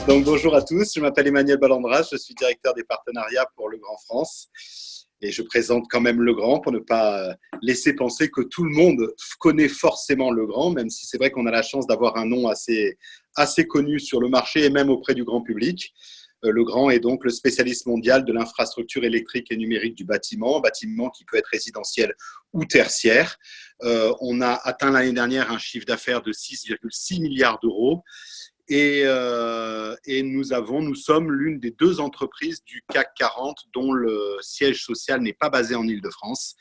Donc bonjour à tous, je m'appelle Emmanuel Ballandras, je suis directeur des partenariats pour Legrand France et je présente quand même Legrand pour ne pas laisser penser que tout le monde connaît forcément Legrand, même si c'est vrai qu'on a la chance d'avoir un nom assez connu sur le marché et même auprès du grand public. Legrand est donc le spécialiste mondial de l'infrastructure électrique et numérique du bâtiment qui peut être résidentiel ou tertiaire. On a atteint l'année dernière un chiffre d'affaires de 6,6 milliards d'euros. Et nous sommes l'une des 2 entreprises du CAC 40 dont le siège social n'est pas basé en Île-de-France.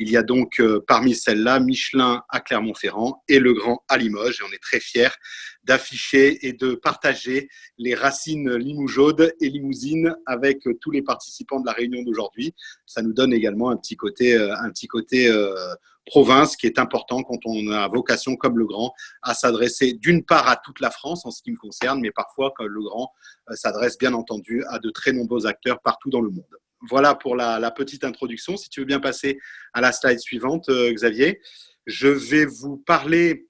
Il y a donc parmi celles-là Michelin à Clermont-Ferrand et Legrand à Limoges. Et on est très fiers d'afficher et de partager les racines limougeaudes et limousines avec tous les participants de la réunion d'aujourd'hui. Ça nous donne également un petit côté province qui est important quand on a vocation comme Legrand à s'adresser d'une part à toute la France en ce qui me concerne, mais parfois quand Legrand s'adresse bien entendu à de très nombreux acteurs partout dans le monde. Voilà pour la petite introduction. Si tu veux bien passer à la slide suivante, Xavier. Je vais vous parler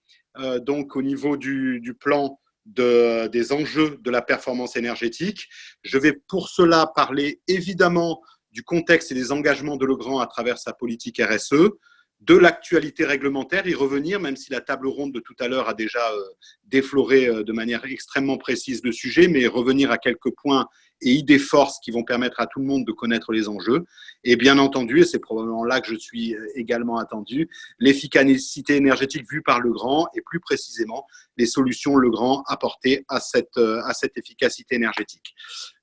donc au niveau du plan des enjeux de la performance énergétique. Je vais pour cela parler évidemment du contexte et des engagements de Legrand à travers sa politique RSE, de l'actualité réglementaire, y revenir, même si la table ronde de tout à l'heure a déjà défloré de manière extrêmement précise le sujet, mais revenir à quelques points et idées forces qui vont permettre à tout le monde de connaître les enjeux. Et bien entendu, et c'est probablement là que je suis également attendu, l'efficacité énergétique vue par Legrand et plus précisément les solutions Legrand apportées à cette efficacité énergétique.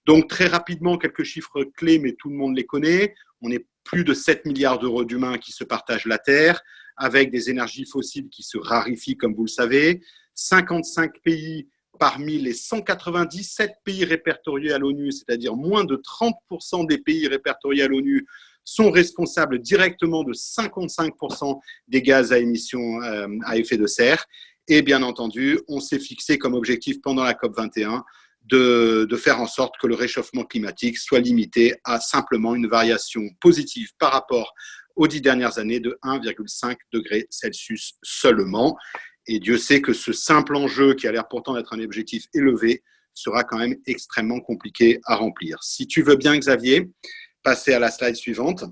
Donc très rapidement, quelques chiffres clés, mais tout le monde les connaît. On est plus de 7 milliards d'euros d'humains qui se partagent la Terre, avec des énergies fossiles qui se raréfient, comme vous le savez. 55 pays parmi les 197 pays répertoriés à l'ONU, c'est-à-dire moins de 30% des pays répertoriés à l'ONU, sont responsables directement de 55% des gaz à émissions à effet de serre. Et bien entendu, on s'est fixé comme objectif pendant la COP21 de faire en sorte que le réchauffement climatique soit limité à simplement une variation positive par rapport aux 10 dernières années de 1,5 degré Celsius seulement. Et Dieu sait que ce simple enjeu, qui a l'air pourtant d'être un objectif élevé, sera quand même extrêmement compliqué à remplir. Si tu veux bien, Xavier, passer à la slide suivante.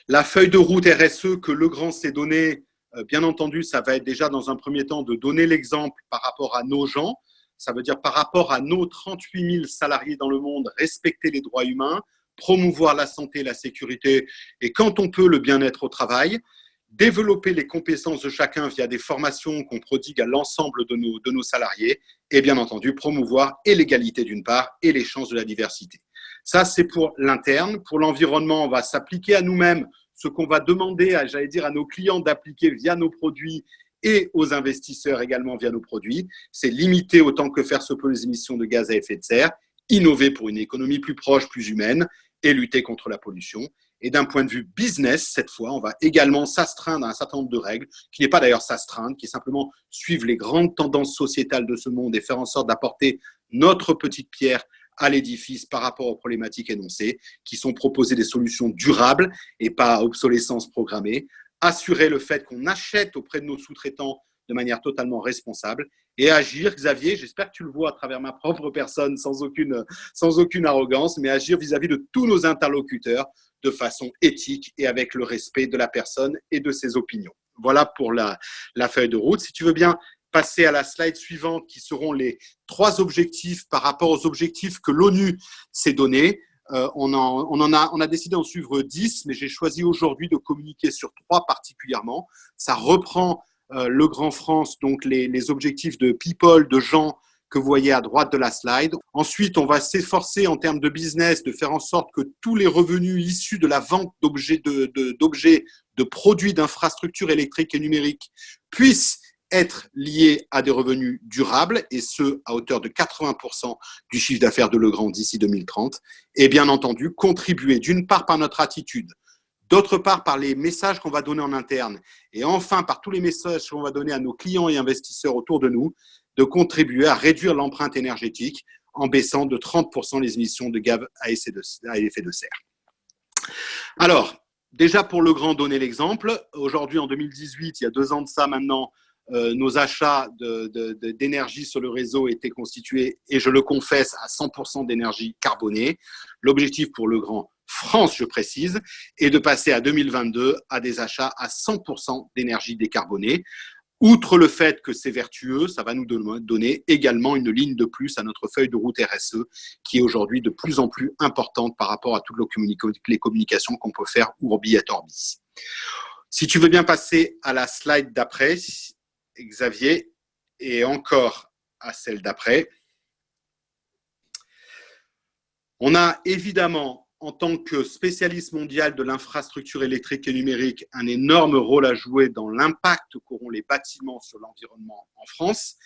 La feuille de route RSE que Legrand s'est donnée, bien entendu, ça va être déjà dans un premier temps de donner l'exemple par rapport à nos gens. Ça veut dire par rapport à nos 38 000 salariés dans le monde, respecter les droits humains, promouvoir la santé, la sécurité et quand on peut le bien-être au travail, développer les compétences de chacun via des formations qu'on prodigue à l'ensemble de nos salariés et bien entendu promouvoir et l'égalité d'une part et les chances de la diversité. Ça, c'est pour l'interne. Pour l'environnement, on va s'appliquer à nous-mêmes ce qu'on va demander à nos clients d'appliquer via nos produits et aux investisseurs également via nos produits. C'est limiter autant que faire se peut les émissions de gaz à effet de serre, innover pour une économie plus proche, plus humaine et lutter contre la pollution. Et d'un point de vue business, cette fois, on va également s'astreindre à un certain nombre de règles, qui n'est pas d'ailleurs s'astreindre, qui est simplement suivre les grandes tendances sociétales de ce monde et faire en sorte d'apporter notre petite pierre à l'édifice par rapport aux problématiques énoncées, qui sont proposées des solutions durables et pas à obsolescence programmée, assurer le fait qu'on achète auprès de nos sous-traitants de manière totalement responsable et agir, Xavier, j'espère que tu le vois à travers ma propre personne sans aucune arrogance, mais agir vis-à-vis de tous nos interlocuteurs de façon éthique et avec le respect de la personne et de ses opinions. Voilà pour la feuille de route. Si tu veux bien passer à la slide suivante qui seront les 3 objectifs par rapport aux objectifs que l'ONU s'est donnés. On a décidé d'en suivre 10, mais j'ai choisi aujourd'hui de communiquer sur 3 particulièrement. Ça reprend Legrand France, donc les objectifs de people, de gens que vous voyez à droite de la slide. Ensuite, on va s'efforcer en termes de business de faire en sorte que tous les revenus issus de la vente d'objets, de produits, d'infrastructures électriques et numériques puissent être liés à des revenus durables, et ce, à hauteur de 80% du chiffre d'affaires de Legrand d'ici 2030, et bien entendu, contribuer d'une part par notre attitude, d'autre part par les messages qu'on va donner en interne, et enfin par tous les messages qu'on va donner à nos clients et investisseurs autour de nous, de contribuer à réduire l'empreinte énergétique en baissant de 30% les émissions de gaz à effet de serre. Alors, déjà pour Legrand donner l'exemple, aujourd'hui en 2018, il y a 2 ans de ça maintenant, nos achats d'énergie sur le réseau étaient constitués, et je le confesse, à 100% d'énergie carbonée. L'objectif pour le Grand France, je précise, est de passer à 2022 à des achats à 100% d'énergie décarbonée. Outre le fait que c'est vertueux, ça va nous donner également une ligne de plus à notre feuille de route RSE, qui est aujourd'hui de plus en plus importante par rapport à toutes les communications qu'on peut faire urbi et orbi. Si tu veux bien passer à la slide d'après, Xavier, et encore à celle d'après. On a évidemment, en tant que spécialiste mondial de l'infrastructure électrique et numérique, un énorme rôle à jouer dans l'impact qu'auront les bâtiments sur l'environnement en France,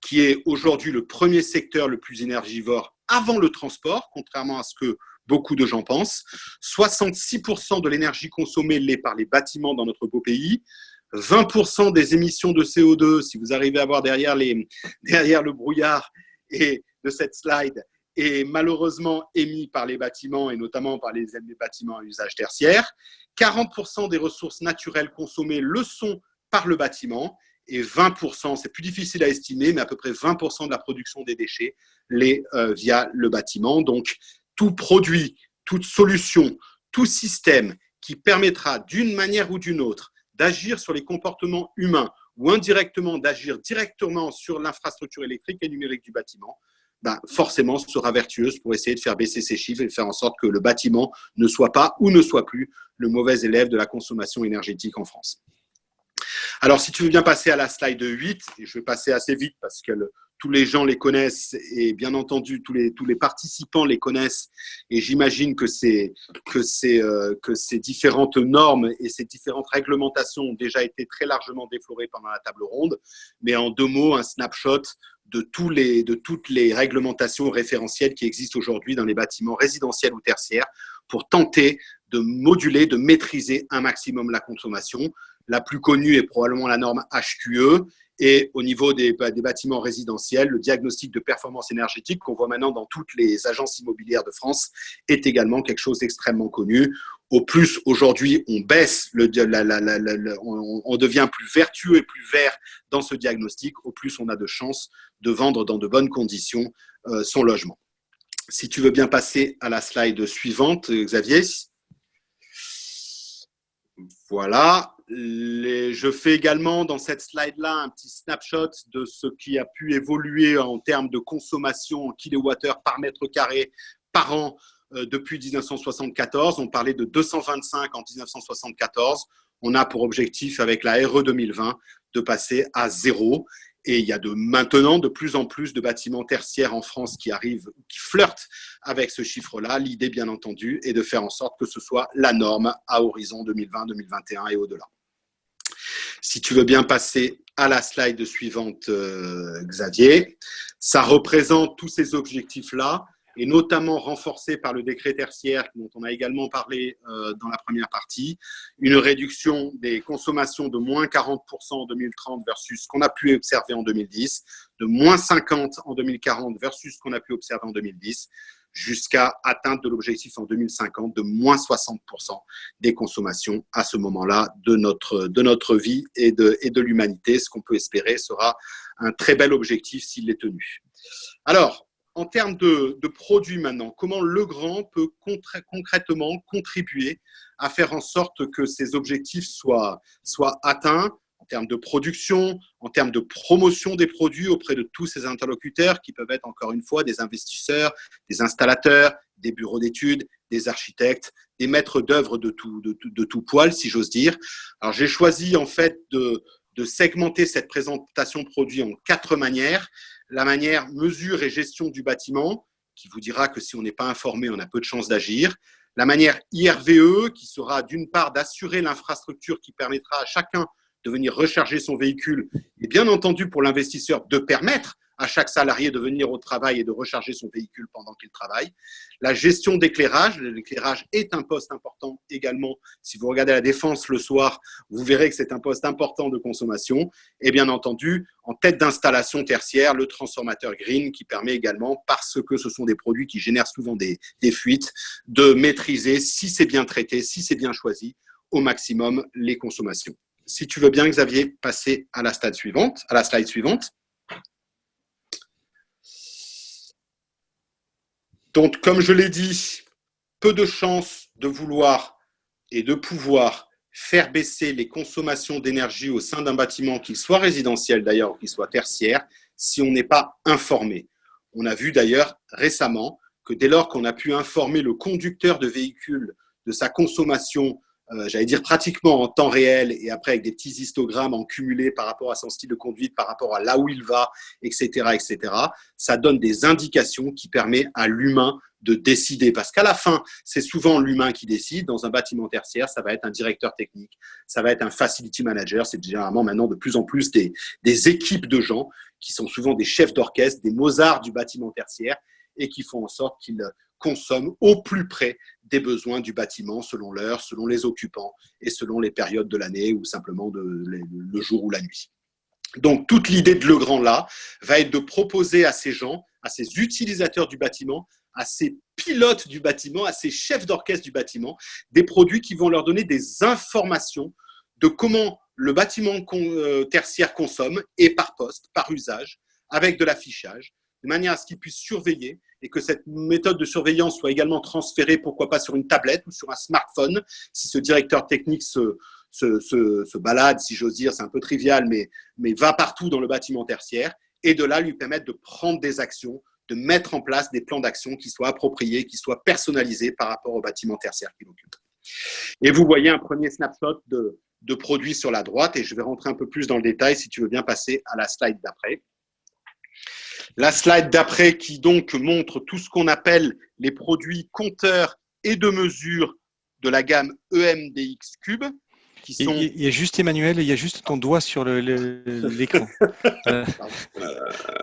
qui est aujourd'hui le premier secteur le plus énergivore avant le transport, contrairement à ce que beaucoup de gens pensent. 66% de l'énergie consommée l'est par les bâtiments dans notre beau pays. 20% des émissions de CO2, si vous arrivez à voir derrière le brouillard et de cette slide, est malheureusement émis par les bâtiments et notamment par les bâtiments à usage tertiaire. 40% des ressources naturelles consommées le sont par le bâtiment et 20%, c'est plus difficile à estimer, mais à peu près 20% de la production des déchets l'est via le bâtiment. Donc, tout produit, toute solution, tout système qui permettra d'une manière ou d'une autre d'agir sur les comportements humains ou indirectement d'agir directement sur l'infrastructure électrique et numérique du bâtiment, forcément sera vertueuse pour essayer de faire baisser ces chiffres et faire en sorte que le bâtiment ne soit pas ou ne soit plus le mauvais élève de la consommation énergétique en France. Alors, si tu veux bien passer à la slide 8, et je vais passer assez vite parce que tous les gens les connaissent et bien entendu tous les participants les connaissent, et j'imagine que ces différentes normes et ces différentes réglementations ont déjà été très largement déflorées pendant la table ronde, mais en 2 mots, un snapshot de toutes les réglementations référentielles qui existent aujourd'hui dans les bâtiments résidentiels ou tertiaires pour tenter de moduler, de maîtriser un maximum la consommation. La plus connue est probablement la norme HQE, et au niveau des bâtiments résidentiels, le diagnostic de performance énergétique qu'on voit maintenant dans toutes les agences immobilières de France est également quelque chose d'extrêmement connu. Au plus, aujourd'hui, on baisse, on devient plus vertueux et plus vert dans ce diagnostic, au plus on a de chances de vendre dans de bonnes conditions son logement. Si tu veux bien passer à la slide suivante, Xavier. Voilà. Je fais également dans cette slide-là un petit snapshot de ce qui a pu évoluer en termes de consommation en kilowattheure par mètre carré par an depuis 1974. On parlait de 225 en 1974. On a pour objectif, avec la RE 2020, de passer à 0. Et il y a maintenant de plus en plus de bâtiments tertiaires en France qui arrivent, qui flirtent avec ce chiffre-là. L'idée, bien entendu, est de faire en sorte que ce soit la norme à horizon 2020, 2021 et au-delà. Si tu veux bien passer à la slide suivante, Xavier, ça représente tous ces objectifs-là, et notamment renforcés par le décret tertiaire dont on a également parlé dans la première partie, une réduction des consommations de moins 40% en 2030 versus ce qu'on a pu observer en 2010, de moins 50% en 2040 versus ce qu'on a pu observer en 2010, jusqu'à atteinte de l'objectif en 2050 de moins 60% des consommations à ce moment-là de notre vie et de l'humanité. Ce qu'on peut espérer sera un très bel objectif s'il est tenu. Alors, en termes de produits maintenant, comment Legrand peut concrètement contribuer à faire en sorte que ces objectifs soient atteints en termes de production, en termes de promotion des produits auprès de tous ces interlocuteurs qui peuvent être encore une fois des investisseurs, des installateurs, des bureaux d'études, des architectes, des maîtres d'œuvre de tout poil, si j'ose dire. Alors, j'ai choisi en fait de segmenter cette présentation produit en 4 manières. La manière mesure et gestion du bâtiment, qui vous dira que si on n'est pas informé, on a peu de chances d'agir. La manière IRVE, qui sera d'une part d'assurer l'infrastructure qui permettra à chacun de venir recharger son véhicule, et bien entendu pour l'investisseur de permettre à chaque salarié de venir au travail et de recharger son véhicule pendant qu'il travaille. La gestion d'éclairage, l'éclairage est un poste important également. Si vous regardez la Défense le soir, vous verrez que c'est un poste important de consommation. Et bien entendu, en tête d'installation tertiaire, le transformateur green qui permet également, parce que ce sont des produits qui génèrent souvent des fuites, de maîtriser, si c'est bien traité, si c'est bien choisi, au maximum les consommations. Si tu veux bien, Xavier, passer à la slide suivante. Donc, comme je l'ai dit, peu de chances de vouloir et de pouvoir faire baisser les consommations d'énergie au sein d'un bâtiment, qu'il soit résidentiel d'ailleurs ou qu'il soit tertiaire, si on n'est pas informé. On a vu d'ailleurs récemment que dès lors qu'on a pu informer le conducteur de véhicule de sa consommation, j'allais dire pratiquement en temps réel et après avec des petits histogrammes en cumulé par rapport à son style de conduite, par rapport à là où il va, etc., ça donne des indications qui permettent à l'humain de décider. Parce qu'à la fin, c'est souvent l'humain qui décide. Dans un bâtiment tertiaire, ça va être un directeur technique, ça va être un facility manager. C'est généralement maintenant de plus en plus des équipes de gens qui sont souvent des chefs d'orchestre, des Mozart du bâtiment tertiaire et qui font en sorte qu'ils consomment au plus près des besoins du bâtiment selon l'heure, selon les occupants et selon les périodes de l'année ou simplement le jour ou la nuit. Donc, toute l'idée de Legrand là va être de proposer à ces gens, à ces utilisateurs du bâtiment, à ces pilotes du bâtiment, à ces chefs d'orchestre du bâtiment, des produits qui vont leur donner des informations de comment le bâtiment tertiaire consomme et par poste, par usage, avec de l'affichage, de manière à ce qu'ils puissent surveiller et que cette méthode de surveillance soit également transférée, pourquoi pas sur une tablette ou sur un smartphone, si ce directeur technique se balade, si j'ose dire, c'est un peu trivial, mais va partout dans le bâtiment tertiaire, et de là lui permettre de prendre des actions, de mettre en place des plans d'action qui soient appropriés, qui soient personnalisés par rapport au bâtiment tertiaire qu'il occupe. Et vous voyez un premier snapshot de produits sur la droite, et je vais rentrer un peu plus dans le détail si tu veux bien passer à la slide d'après. La slide d'après qui donc montre tout ce qu'on appelle les produits compteurs et de mesure de la gamme EMDX Cube. Il y a juste Emmanuel, il y a juste ton doigt sur l'écran.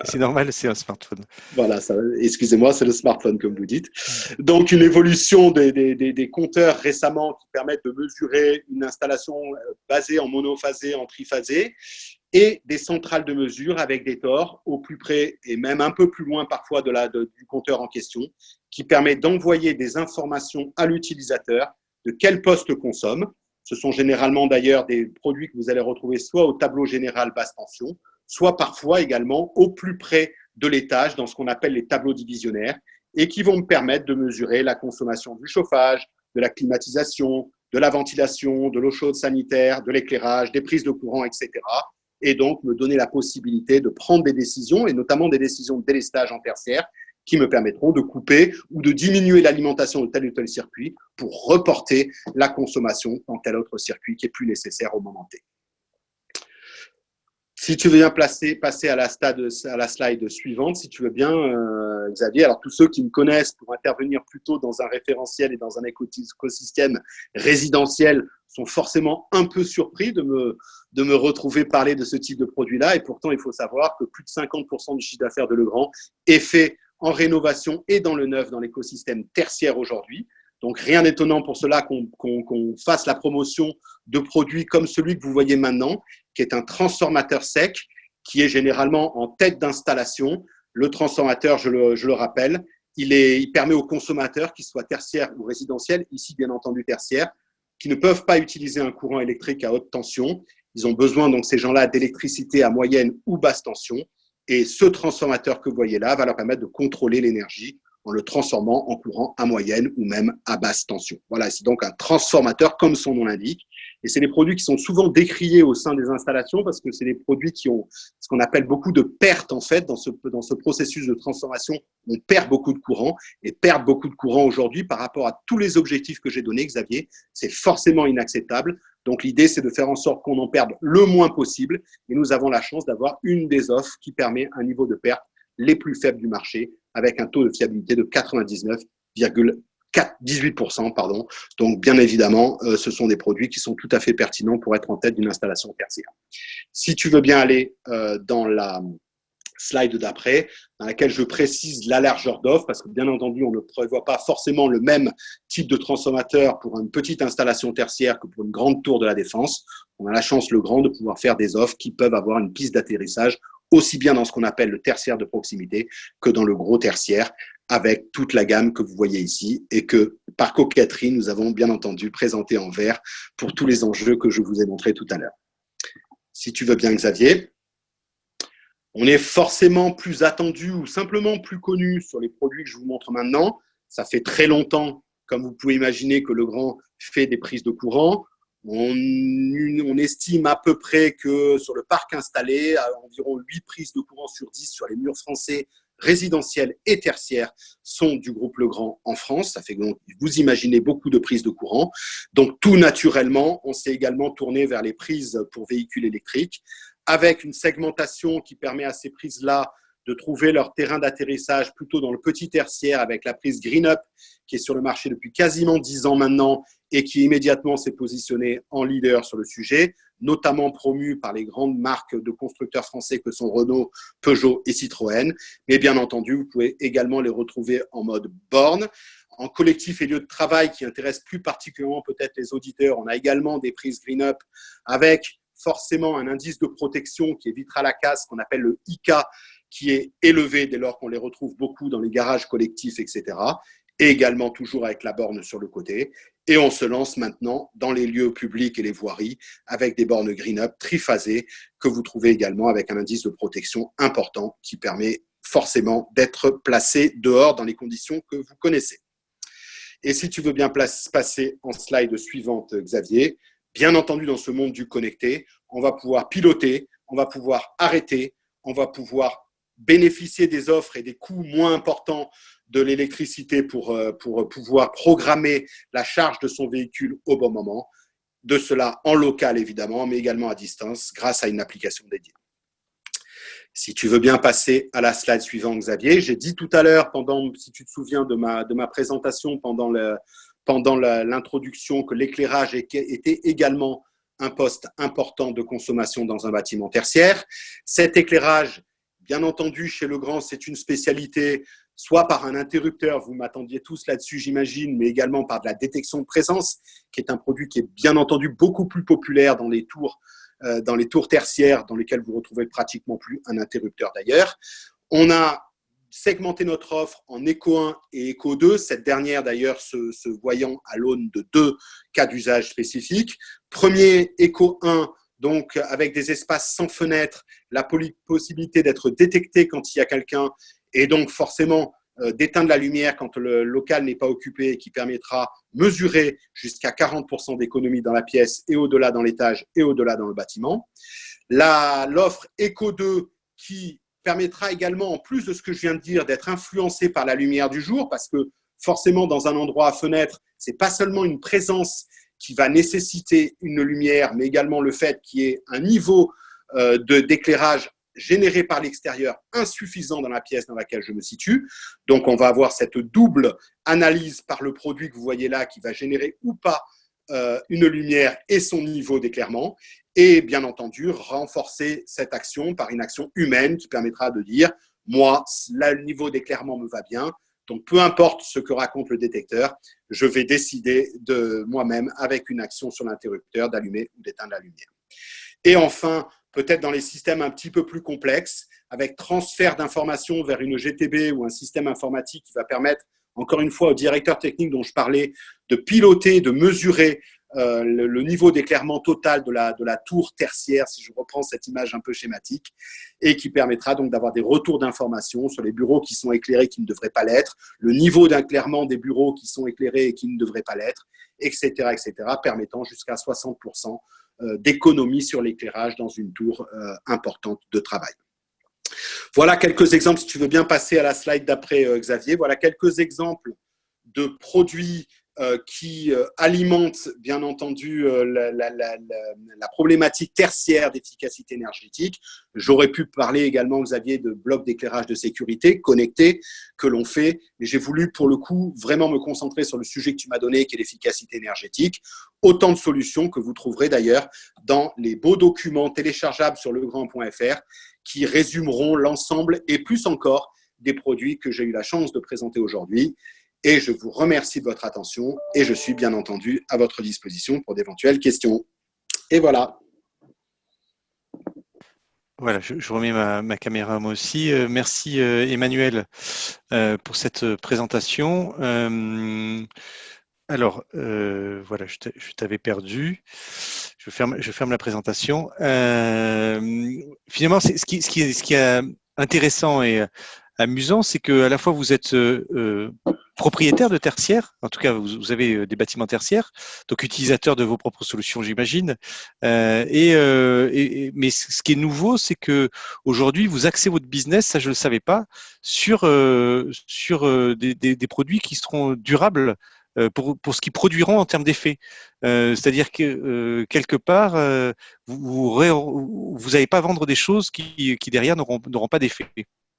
C'est normal, c'est un smartphone. Voilà, excusez-moi, c'est le smartphone comme vous dites. Donc une évolution des compteurs récemment qui permettent de mesurer une installation basée en monophasé, en triphasé, et des centrales de mesure avec des tors au plus près et même un peu plus loin parfois du compteur en question, qui permet d'envoyer des informations à l'utilisateur de quel poste consomme. Ce sont généralement d'ailleurs des produits que vous allez retrouver soit au tableau général basse tension, soit parfois également au plus près de l'étage dans ce qu'on appelle les tableaux divisionnaires et qui vont me permettre de mesurer la consommation du chauffage, de la climatisation, de la ventilation, de l'eau chaude sanitaire, de l'éclairage, des prises de courant, etc. Et donc me donner la possibilité de prendre des décisions et notamment des décisions de délestage en tertiaire qui me permettront de couper ou de diminuer l'alimentation de tel ou tel circuit pour reporter la consommation dans tel autre circuit qui est plus nécessaire au moment T. Si tu veux bien passer à la slide suivante, si tu veux bien, Xavier. Alors, tous ceux qui me connaissent pour intervenir plutôt dans un référentiel et dans un écosystème résidentiel sont forcément un peu surpris de me retrouver parler de ce type de produit-là. Et pourtant, il faut savoir que plus de 50% du chiffre d'affaires de Legrand est fait en rénovation et dans le neuf, dans l'écosystème tertiaire aujourd'hui. Donc, rien d'étonnant pour cela qu'on fasse la promotion de produits comme celui que vous voyez maintenant, qui est un transformateur sec, qui est généralement en tête d'installation. Le transformateur, je le rappelle, il permet aux consommateurs, qu'ils soient tertiaires ou résidentiels, ici bien entendu tertiaires, qui ne peuvent pas utiliser un courant électrique à haute tension. Ils ont besoin, donc ces gens-là, d'électricité à moyenne ou basse tension. Et ce transformateur que vous voyez là va leur permettre de contrôler l'énergie en le transformant en courant à moyenne ou même à basse tension. Voilà, c'est donc un transformateur comme son nom l'indique. Et c'est des produits qui sont souvent décriés au sein des installations parce que c'est des produits qui ont ce qu'on appelle beaucoup de pertes en fait dans ce processus de transformation. On perd beaucoup de courant et perdre beaucoup de courant aujourd'hui par rapport à tous les objectifs que j'ai donnés, Xavier, c'est forcément inacceptable. Donc l'idée, c'est de faire en sorte qu'on en perde le moins possible et nous avons la chance d'avoir une des offres qui permet un niveau de perte les plus faibles du marché avec un taux de fiabilité de 99,18%. Pardon. Donc, bien évidemment, ce sont des produits qui sont tout à fait pertinents pour être en tête d'une installation tertiaire. Si tu veux bien aller dans la slide d'après, dans laquelle je précise la largeur d'offre, parce que bien entendu, on ne prévoit pas forcément le même type de transformateur pour une petite installation tertiaire que pour une grande tour de la Défense. On a la chance, Legrand, de pouvoir faire des offres qui peuvent avoir une piste d'atterrissage aussi bien dans ce qu'on appelle le tertiaire de proximité que dans le gros tertiaire, avec toute la gamme que vous voyez ici et que, par coquetterie, nous avons bien entendu présenté en vert pour tous les enjeux que je vous ai montrés tout à l'heure. si tu veux bien, Xavier. On est forcément plus attendu ou simplement plus connu sur les produits que je vous montre maintenant. Ça fait très longtemps, comme vous pouvez imaginer, que Legrand fait des prises de courant. On estime à peu près que sur le parc installé, environ 8 prises de courant sur 10 sur les murs français résidentiels et tertiaires sont du groupe Legrand en France. Ça fait que vous imaginez beaucoup de prises de courant. Donc tout naturellement, on s'est également tourné vers les prises pour véhicules électriques, avec une segmentation qui permet à ces prises-là de trouver leur terrain d'atterrissage plutôt dans le petit tertiaire, avec la prise Green Up qui est sur le marché depuis quasiment 10 ans maintenant et qui immédiatement s'est positionnée en leader sur le sujet, notamment promue par les grandes marques de constructeurs français que sont Renault, Peugeot et Citroën. Mais bien entendu, vous pouvez également les retrouver en mode borne. En collectif et lieu de travail qui intéresse plus particulièrement peut-être les auditeurs, on a également des prises Green Up avec forcément un indice de protection qui évitera la casse, qu'on appelle le IK, qui est élevé dès lors qu'on les retrouve beaucoup dans les garages collectifs, etc. Et également toujours avec la borne sur le côté. Et on se lance maintenant dans les lieux publics et les voiries avec des bornes Green Up triphasées que vous trouvez également avec un indice de protection important qui permet forcément d'être placé dehors dans les conditions que vous connaissez. Et si tu veux bien passer en slide suivante, Xavier, bien entendu, dans ce monde du connecté, on va pouvoir piloter, on va pouvoir arrêter, on va pouvoir bénéficier des offres et des coûts moins importants de l'électricité pour pouvoir programmer la charge de son véhicule au bon moment. De cela en local, évidemment, mais également à distance, grâce à une application dédiée. Si tu veux bien passer à la slide suivante, Xavier. J'ai dit tout à l'heure, si tu te souviens de ma présentation pendant l'introduction, que l'éclairage était également un poste important de consommation dans un bâtiment tertiaire. Cet éclairage, bien entendu, chez Legrand, c'est une spécialité, soit par un interrupteur, vous m'attendiez tous là-dessus, j'imagine, mais également par de la détection de présence, qui est un produit qui est bien entendu beaucoup plus populaire dans les tours tertiaires, dans lesquelles vous ne retrouvez pratiquement plus un interrupteur d'ailleurs. On a segmenté notre offre en Eco 1 et Eco 2, cette dernière d'ailleurs se voyant à l'aune de 2 cas d'usage spécifiques. Premier, Eco 1, donc avec des espaces sans fenêtre, la possibilité d'être détecté quand il y a quelqu'un et donc forcément d'éteindre la lumière quand le local n'est pas occupé, qui permettra de mesurer jusqu'à 40% d'économie dans la pièce et au-delà dans l'étage et au-delà dans le bâtiment. L'offre Eco 2 qui permettra également, en plus de ce que je viens de dire, d'être influencé par la lumière du jour, parce que forcément, dans un endroit à fenêtre, ce n'est pas seulement une présence qui va nécessiter une lumière, mais également le fait qu'il y ait un niveau d'éclairage généré par l'extérieur insuffisant dans la pièce dans laquelle je me situe. Donc, on va avoir cette double analyse par le produit que vous voyez là qui va générer ou pas une lumière et son niveau d'éclairement. Et bien entendu, renforcer cette action par une action humaine qui permettra de dire « moi, le niveau d'éclairement me va bien ». Donc, peu importe ce que raconte le détecteur, je vais décider de moi-même, avec une action sur l'interrupteur, d'allumer ou d'éteindre la lumière. Et enfin, peut-être dans les systèmes un petit peu plus complexes, avec transfert d'informations vers une GTB ou un système informatique qui va permettre, encore une fois, au directeur technique dont je parlais, de piloter, de mesurer le niveau d'éclairement total de la tour tertiaire, si je reprends cette image un peu schématique, et qui permettra donc d'avoir des retours d'informations sur les bureaux qui sont éclairés qui ne devraient pas l'être, le niveau d'éclairement des bureaux qui sont éclairés et qui ne devraient pas l'être, etc., permettant jusqu'à 60% d'économie sur l'éclairage dans une tour importante de travail. Voilà quelques exemples, si tu veux bien passer à la slide d'après, Xavier. Voilà quelques exemples de produits qui alimentent, bien entendu, la problématique tertiaire d'efficacité énergétique. J'aurais pu parler également, Xavier, de blocs d'éclairage de sécurité connectés que l'on fait, mais j'ai voulu, pour le coup, vraiment me concentrer sur le sujet que tu m'as donné, qui est l'efficacité énergétique. Autant de solutions que vous trouverez d'ailleurs dans les beaux documents téléchargeables sur legrand.fr qui résumeront l'ensemble et plus encore des produits que j'ai eu la chance de présenter aujourd'hui. Et je vous remercie de votre attention et je suis bien entendu à votre disposition pour d'éventuelles questions. Et voilà. Voilà, je remets ma caméra moi aussi. Merci Emmanuel pour cette présentation. Alors, voilà, je t'avais perdu. Je ferme la présentation. Finalement, ce qui est intéressant et amusant, c'est que à la fois vous êtes propriétaire de tertiaire, en tout cas vous avez des bâtiments tertiaires, donc utilisateur de vos propres solutions, j'imagine. Mais ce qui est nouveau, c'est que aujourd'hui vous axez votre business, ça je le savais pas, sur des produits qui seront durables pour ce qu'ils produiront en termes d'effets. C'est-à-dire que quelque part, vous n'allez pas vendre des choses qui derrière n'auront pas d'effet.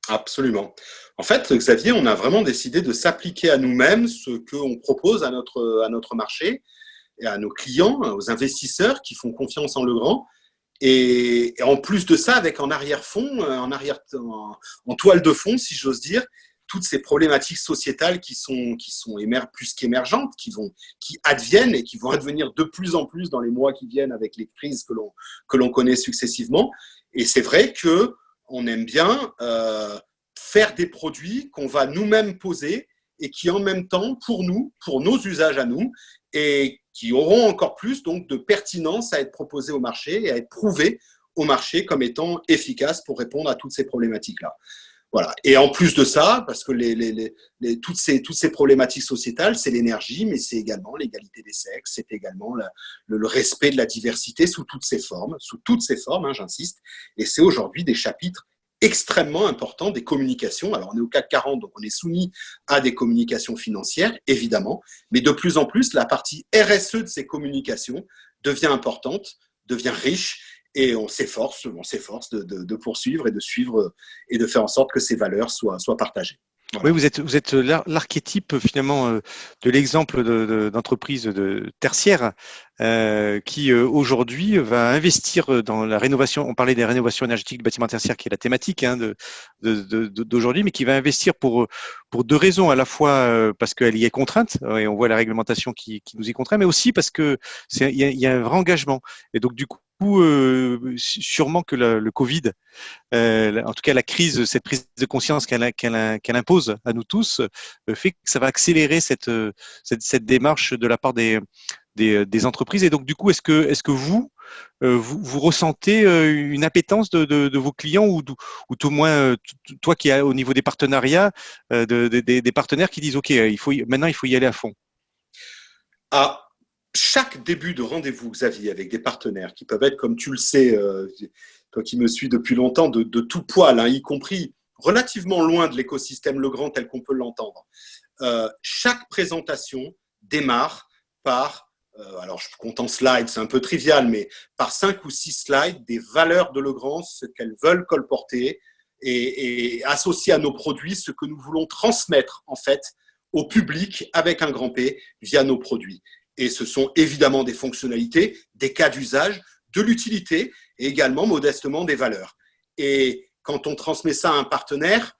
Absolument. En fait, Xavier, on a vraiment décidé de s'appliquer à nous-mêmes ce qu'on propose à notre marché et à nos clients, aux investisseurs qui font confiance en Legrand. Et en plus de ça, avec en arrière-fond, en toile de fond, si j'ose dire, toutes ces problématiques sociétales qui sont plus qu'émergentes, qui adviennent et qui vont advenir de plus en plus dans les mois qui viennent avec les crises que l'on connaît successivement. Et c'est vrai que on aime bien faire des produits qu'on va nous-mêmes poser et qui en même temps, pour nous, pour nos usages à nous, et qui auront encore plus donc de pertinence à être proposés au marché et à être prouvés au marché comme étant efficaces pour répondre à toutes ces problématiques-là. Voilà. Et en plus de ça, parce que toutes ces problématiques sociétales, c'est l'énergie, mais c'est également l'égalité des sexes, c'est également le respect de la diversité sous toutes ses formes, hein, j'insiste. Et c'est aujourd'hui des chapitres extrêmement importants des communications. Alors, on est au CAC 40, donc on est soumis à des communications financières, évidemment, mais de plus en plus, la partie RSE de ces communications devient importante, devient riche, et on s'efforce de poursuivre et de suivre et de faire en sorte que ces valeurs soient partagées. Voilà. Oui, vous êtes l'archétype finalement de l'exemple d'entreprise tertiaire qui aujourd'hui va investir dans la rénovation. On parlait des rénovations énergétiques du bâtiment tertiaire qui est la thématique d'aujourd'hui, mais qui va investir pour deux raisons, à la fois parce qu'elle y est contrainte et on voit la réglementation qui nous y contraint, mais aussi parce que il y a un vrai engagement. Et donc du coup, sûrement que le Covid, en tout cas la crise, cette prise de conscience qu'elle impose à nous tous, fait que ça va accélérer cette démarche de la part des entreprises. Et donc du coup, est-ce que vous ressentez une appétence de vos clients ou tout au moins toi qui as au niveau des partenariats, des partenaires qui disent OK, maintenant il faut y aller à fond. À chaque début de rendez-vous, Xavier, avec des partenaires qui peuvent être, comme tu le sais, toi qui me suis depuis longtemps, de tout poil, hein, y compris relativement loin de l'écosystème Legrand tel qu'on peut l'entendre. Chaque présentation démarre par, alors je compte en slides, c'est un peu trivial, mais par 5 ou 6 slides, des valeurs de Legrand, ce qu'elles veulent colporter et associer à nos produits ce que nous voulons transmettre en fait au public avec un grand P via nos produits. Et ce sont évidemment des fonctionnalités, des cas d'usage, de l'utilité et également modestement des valeurs. Et quand on transmet ça à un partenaire,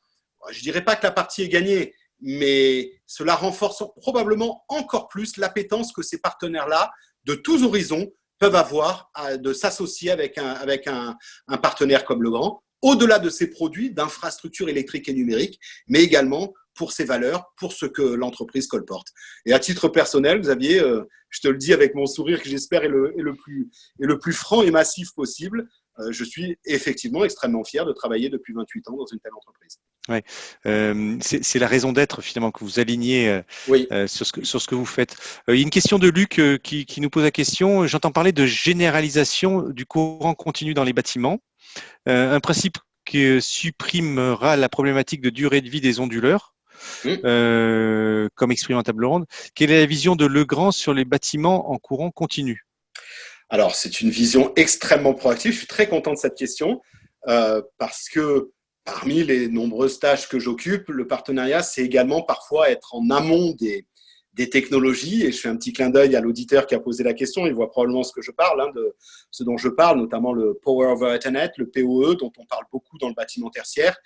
je ne dirais pas que la partie est gagnée, mais cela renforce probablement encore plus l'appétence que ces partenaires-là, de tous horizons, peuvent avoir de s'associer avec un partenaire comme Legrand, au-delà de ces produits d'infrastructures électriques et numériques, mais également pour ses valeurs, pour ce que l'entreprise colporte. Et à titre personnel, Xavier, je te le dis avec mon sourire que j'espère est le plus franc et massif possible, je suis effectivement extrêmement fier de travailler depuis 28 ans dans une telle entreprise. Ouais. C'est la raison d'être finalement que vous alignez oui. sur ce que vous faites. Il y a une question de Luc qui nous pose la question. J'entends parler de généralisation du courant continu dans les bâtiments, un principe qui supprimera la problématique de durée de vie des onduleurs. Comme exprimé en table ronde. Quelle est la vision de Legrand sur les bâtiments en courant continu? Alors, c'est une vision extrêmement proactive. Je suis très content de cette question parce que parmi les nombreuses tâches que j'occupe, le partenariat, c'est également parfois être en amont des technologies. Et je fais un petit clin d'œil à l'auditeur qui a posé la question. Il voit probablement ce que je parle, hein, de ce dont je parle, notamment le Power over Ethernet, le PoE, dont on parle beaucoup dans le bâtiment tertiaire.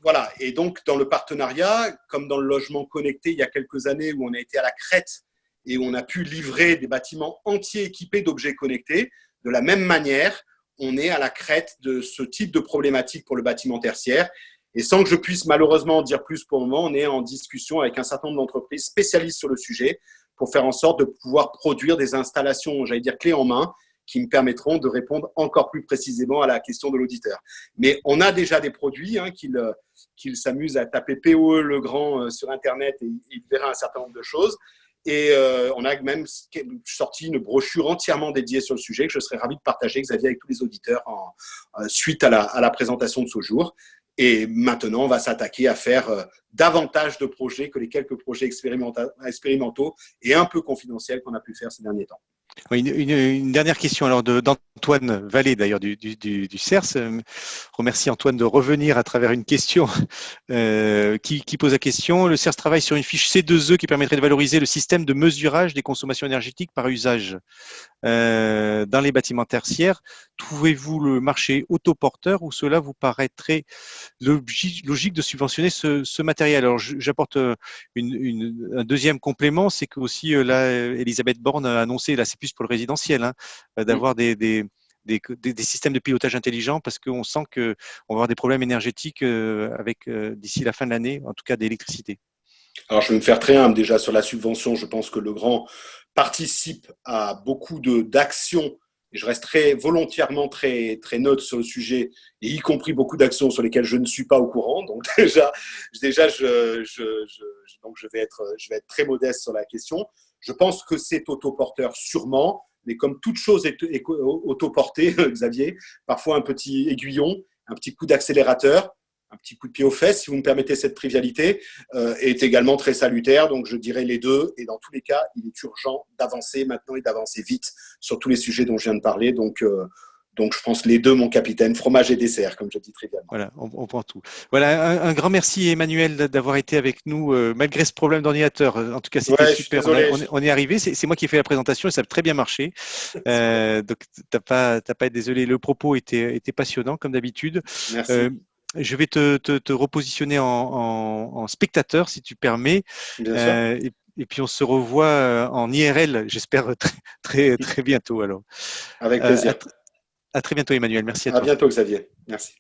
Voilà. Et donc, dans le partenariat, comme dans le logement connecté il y a quelques années où on a été à la crête et où on a pu livrer des bâtiments entiers équipés d'objets connectés, de la même manière, on est à la crête de ce type de problématique pour le bâtiment tertiaire. Et sans que je puisse malheureusement en dire plus pour le moment, on est en discussion avec un certain nombre d'entreprises spécialistes sur le sujet pour faire en sorte de pouvoir produire des installations, j'allais dire clés en main, qui me permettront de répondre encore plus précisément à la question de l'auditeur. Mais on a déjà des produits qu'il s'amuse à taper POE Legrand sur Internet et il verra un certain nombre de choses. Et on a même sorti une brochure entièrement dédiée sur le sujet que je serais ravi de partager, Xavier, avec tous les auditeurs suite à la présentation de ce jour. Et maintenant, on va s'attaquer à faire davantage de projets que les quelques projets expérimentaux et un peu confidentiels qu'on a pu faire ces derniers temps. Oui, une dernière question alors d'Antoine Vallée d'ailleurs du CERS. Remercie Antoine de revenir à travers une question qui pose la question. Le CERS travaille sur une fiche C2E qui permettrait de valoriser le système de mesurage des consommations énergétiques par usage dans les bâtiments tertiaires. Trouvez-vous le marché autoporteur ou cela vous paraîtrait logique de subventionner ce matériel? Alors j'apporte un deuxième complément, c'est que aussi là Elisabeth Borne a annoncé, là c'est plus pour le résidentiel, d'avoir des systèmes de pilotage intelligents parce qu'on sent qu'on va avoir des problèmes énergétiques d'ici la fin de l'année, en tout cas d'électricité. Alors je vais me faire très humble déjà sur la subvention. Je pense que Legrand participe à beaucoup d'actions. Et je reste volontairement très neutre sur le sujet, et y compris beaucoup d'actions sur lesquelles je ne suis pas au courant. Donc déjà donc je vais être très modeste sur la question. Je pense que c'est autoporteur sûrement, mais comme toute chose est autoportée, Xavier, parfois un petit aiguillon, un petit coup d'accélérateur, un petit coup de pied aux fesses, si vous me permettez cette trivialité, est également très salutaire. Donc, je dirais les deux. Et dans tous les cas, il est urgent d'avancer maintenant et d'avancer vite sur tous les sujets dont je viens de parler. Donc je pense les deux, mon capitaine, fromage et dessert, comme je dis trivialement. Voilà, on prend tout. Voilà, un grand merci Emmanuel d'avoir été avec nous malgré ce problème d'ordinateur. En tout cas, c'était super. On est arrivé. C'est moi qui ai fait la présentation et ça a très bien marché. Donc, t'as pas à être désolé. Le propos était passionnant comme d'habitude. Merci. Je vais te repositionner en spectateur, si tu permets. Bien sûr. Et puis, on se revoit en IRL, j'espère, très bientôt. Alors. Avec plaisir. À très bientôt, Emmanuel. Merci à toi. À bientôt, Xavier. Merci.